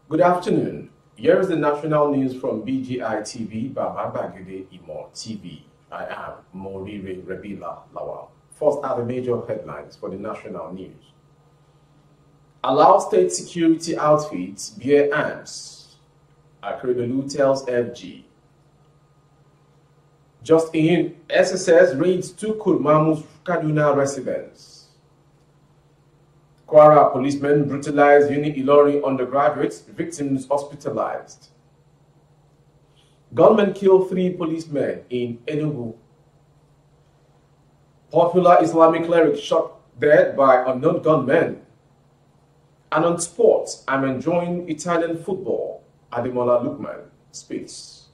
Good afternoon. Here is the national news from BGI TV, Baba Bagide Imo TV. I am Morire Rebila Lawal. First are the major headlines for the national news. Allow state security outfits bear arms. Akredolu tells FG. Just in, SSS raids two Gùnm Kaduna residents. Kwara policemen brutalized Uni-Ilorin undergraduates, victims hospitalized. Gunmen kill 3 policemen in Enugu. Popular Islamic cleric shot dead by unknown gunmen. And on sports, I'm enjoying Italian football. Ademola Lookman speaks.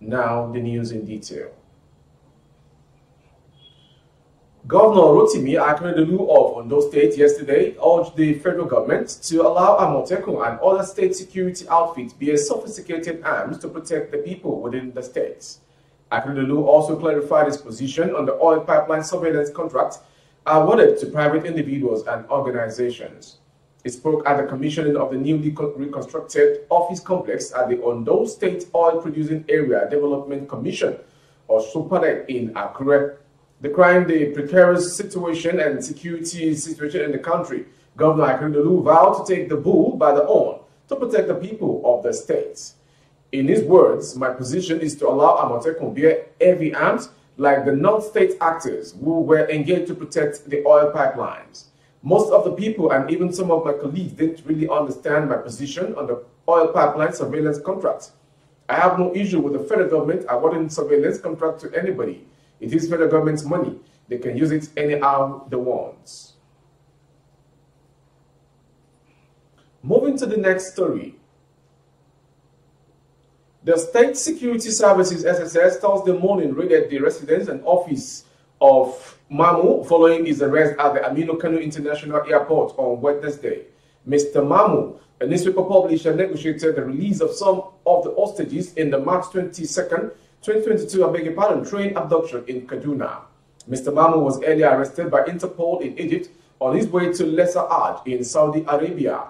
Now the news in detail. Governor Rotimi Akeredolu of Ondo State yesterday urged the federal government to allow Amotekun and other state security outfits bear sophisticated arms to protect the people within the states. Akeredolu also clarified his position on the oil pipeline surveillance contract awarded to private individuals and organizations. He spoke at the commissioning of the newly reconstructed office complex at the Ondo State Oil Producing Area Development Commission, or SUPADEC, in Akure. Decrying the precarious situation and security situation in the country, Governor Akeredolu vowed to take the bull by the horn to protect the people of the state. In his words, my position is to allow Amotekun bear heavy arms like the non-state actors who were engaged to protect the oil pipelines. Most of the people and even some of my colleagues didn't really understand my position on the oil pipeline surveillance contract. I have no issue with the federal government awarding surveillance contract to anybody. It is federal government's money. They can use it anyhow they want. Moving to the next story. The State Security Services SSS Thursday morning raided the residence and office of Mamu following his arrest at the Aminu Kano International Airport on Wednesday. Mr. Mamu, a newspaper publisher, negotiated the release of some of the hostages in the March 22nd, 2022, train abduction in Kaduna. Mr. Mamu was earlier arrested by Interpol in Egypt on his way to Lesser Hajj in Saudi Arabia.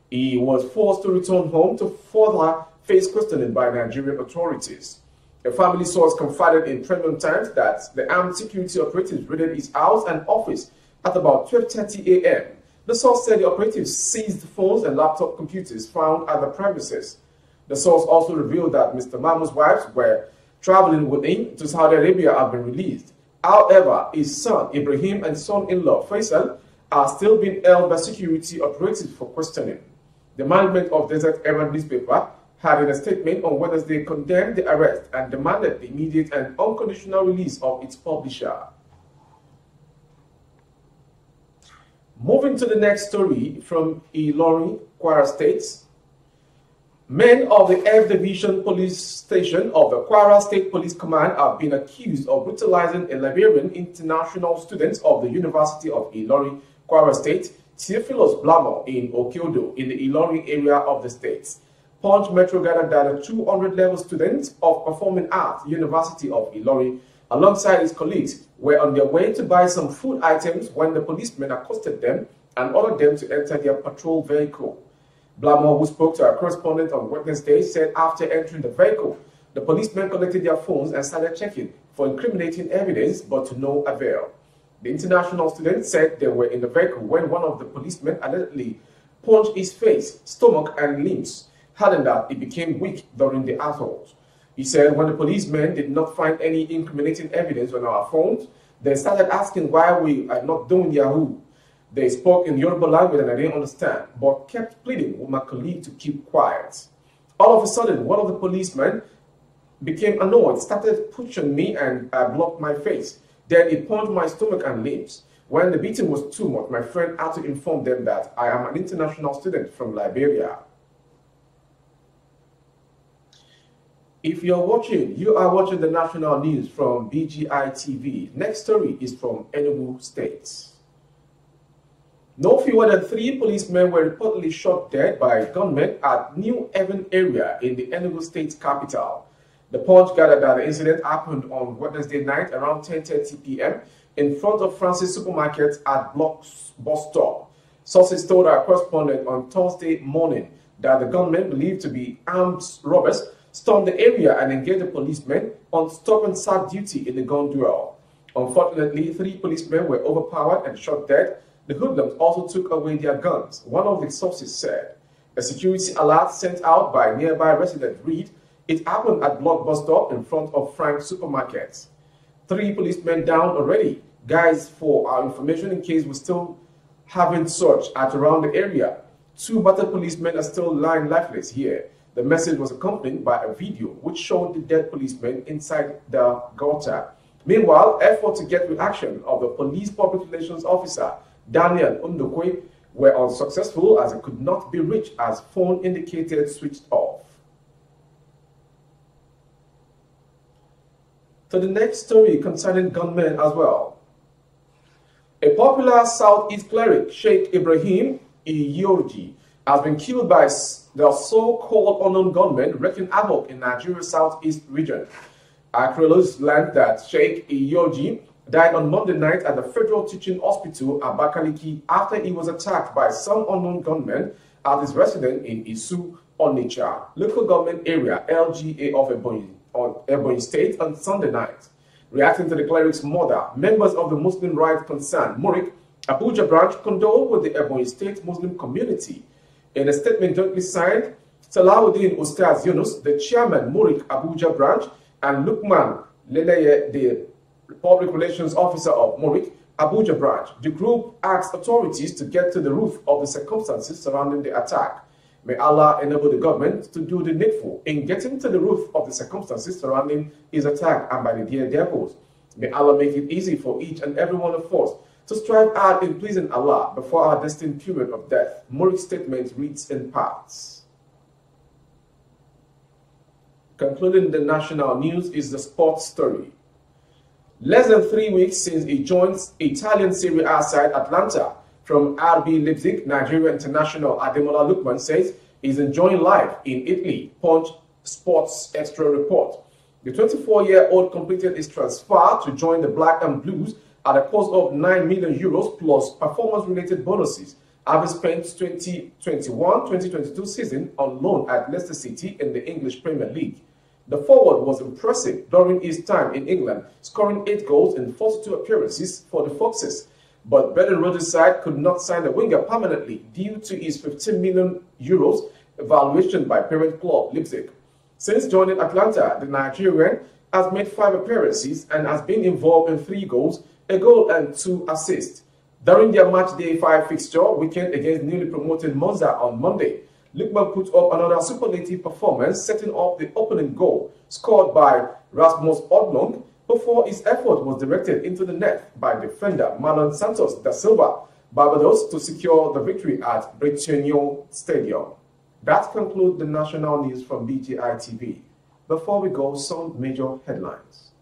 He was forced to return home to further face questioning by Nigerian authorities. A family source confided in Premium Times that the armed security operatives raided his house and office at about 12:30 a.m. The source said the operatives seized phones and laptop computers found at the premises. The source also revealed that Mr. Mamu's wives were traveling with him to Saudi Arabia have been released. However, his son Ibrahim and son-in-law Faisal are still being held by security operatives for questioning. The management of Desert Herald newspaper had in a statement on Wednesday condemned the arrest and demanded the immediate and unconditional release of its publisher. Moving to the next story from Ilorin, Kwara State. Men of the F Division Police Station of the Kwara State Police Command have been accused of brutalizing a Liberian international student of the University of Ilorin, Kwara State, Theophilus Blamo, in Okeodo, in the Ilorin area of the state. Punch Metro gathered that a 200-level student of Performing Arts University of Ilorin, alongside his colleagues, were on their way to buy some food items when the policemen accosted them and ordered them to enter their patrol vehicle. Blamo, who spoke to our correspondent on Wednesday, said after entering the vehicle, the policemen collected their phones and started checking for incriminating evidence, but to no avail. The international student said they were in the vehicle when one of the policemen allegedly punched his face, stomach, and limbs, adding that he became weak during the assault. He said when the policemen did not find any incriminating evidence on our phones, they started asking why we are not doing Yahoo. They spoke in Yoruba language and I didn't understand, but kept pleading with my colleague to keep quiet. All of a sudden, one of the policemen became annoyed, started pushing me, and I blocked my face. Then he punched my stomach and limbs. When the beating was too much, my friend had to inform them that I am an international student from Liberia. If you are watching the national news from BGI TV. Next story is from Enugu State. No fewer than 3 policemen were reportedly shot dead by gunmen at New Haven area in the Enugu State capital. The Punch gathered that the incident happened on Wednesday night around 10:30 p.m. in front of Francis Supermarket at Block's bus stop. Sources told our correspondent on Thursday morning that the gunmen, believed to be armed robbers, stormed the area and engaged the policemen on stop-and-start duty in the gun duel. Unfortunately, 3 policemen were overpowered and shot dead. The hoodlums also took away their guns, one of the sources said. A security alert sent out by nearby resident read it happened at Block Bus Stop in front of Frank's Supermarket. 3 policemen down already. Guys, for our information, in case we're still having search at around the area, 2 battered policemen are still lying lifeless here. The message was accompanied by a video which showed the dead policemen inside the gutter. Meanwhile, efforts to get reaction of the police public relations officer, Daniel Undokwe, were unsuccessful as it could not be reached as phone indicated switched off. To the next story concerning gunmen as well. A popular Southeast cleric, Sheikh Ibrahim Iyorji, has been killed by the so-called unknown gunmen wreaking havoc in Nigeria's southeast region. Archaeologists learned that Sheikh Iyorji died on Monday night at the Federal Teaching Hospital, Abakaliki, after he was attacked by some unknown gunmen at his residence in Isu, Onitsha, local government area, LGA of Ebonyi State, on Sunday night. Reacting to the cleric's murder, members of the Muslim rights concern, Murik, Abuja branch, condoled with the Ebonyi State Muslim community. In a statement jointly signed, Salahuddin Ustaz Yunus, the chairman, Murik, Abuja branch, and Lukman Leleye, the public relations officer of Murik, Abuja branch, the group asked authorities to get to the root of the circumstances surrounding the attack. May Allah enable the government to do the needful in getting to the root of the circumstances surrounding his attack, and by the dear devils, may Allah make it easy for each and every one of us to strive hard in pleasing Allah before our destined period of death. Murik's statement reads in parts. Concluding the national news is the sports story. Less than 3 weeks since he joined Italian Serie A side Atlanta from RB Leipzig, Nigeria international Ademola Lookman says he's enjoying life in Italy. Punch Sports Extra report. The 24-year-old completed his transfer to join the Black and Blues at a cost of €9 million plus performance-related bonuses, having spent 2021-2022 season on loan at Leicester City in the English Premier League. The forward was impressive during his time in England, scoring 8 goals in 42 appearances for the Foxes. But Brendan Rodgers' side could not sign the winger permanently due to his €15 million valuation by parent club Leipzig. Since joining Atlanta, the Nigerian has made 5 appearances and has been involved in 3 goals, a goal and 2 assists. During their matchday 5 fixture weekend against newly promoted Monza on Monday, Lookman put up another superlative performance, setting up the opening goal, scored by Rasmus Odlung, before his effort was directed into the net by defender Marlon Santos da Silva, Barbados, to secure the victory at Britannia Stadium. That concludes the national news from BGI TV. Before we go, some major headlines.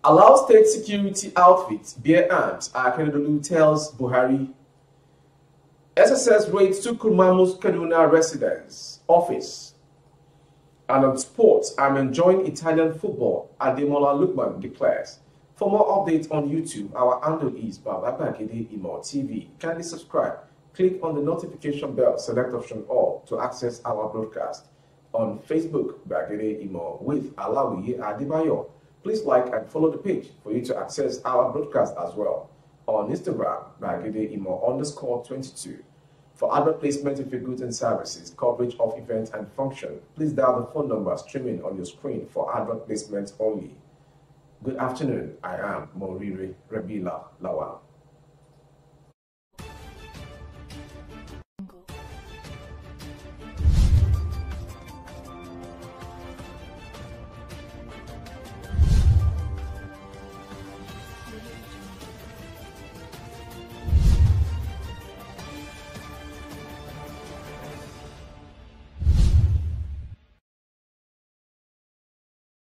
Allow state security outfits bear arms, Akeredolu tells Buhari. SSS raids to Kurmamu's Kaduna residence office. And on sports, I'm enjoying Italian football, Ademola Lookman declares. For more updates on YouTube, our handle is Bababagede Imo TV. Kindly subscribe. Click on the notification bell, select option all to access our broadcast. On Facebook, Bagede Imo with Alawiye Adebayo. Please like and follow the page for you to access our broadcast as well. On Instagram, Bagede Imo _22. For advert placement of your goods and services, coverage of events and function, please dial the phone number streaming on your screen for advert placement only. Good afternoon, I am Morire Rabila Lawal.